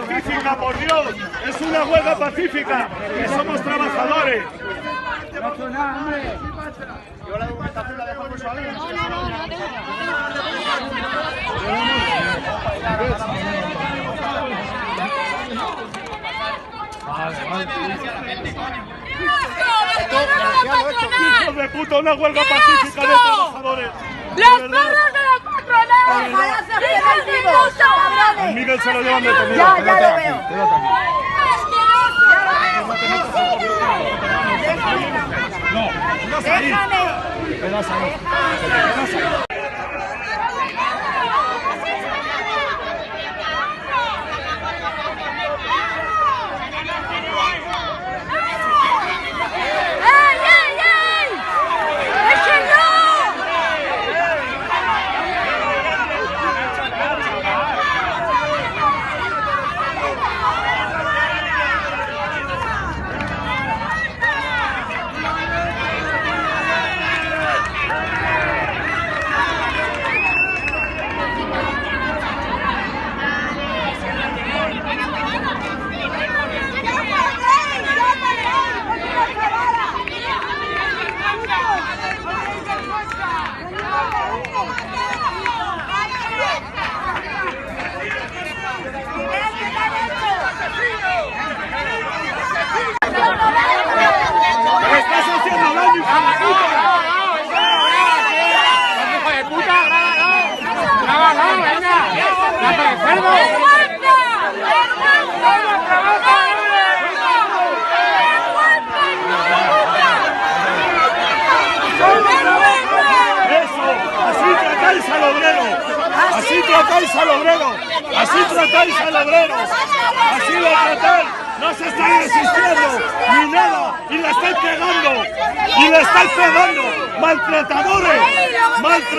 Pacífica, por Dios, es una huelga pacífica, que somos trabajadores. Yo la documentación la dejo por su alguien. Hijos de puta, una huelga pacífica de trabajadores. ¡Los perros de la patronal! A Miguel se lo llevan detenido. Ya lo veo. No, déjame. Te quedas ahí. Así tratáis al obrero, así tratáis al obrero, así lo tratáis, no se estáis resistiendo ni nada, y le estáis pegando, maltratadores, maltratadores.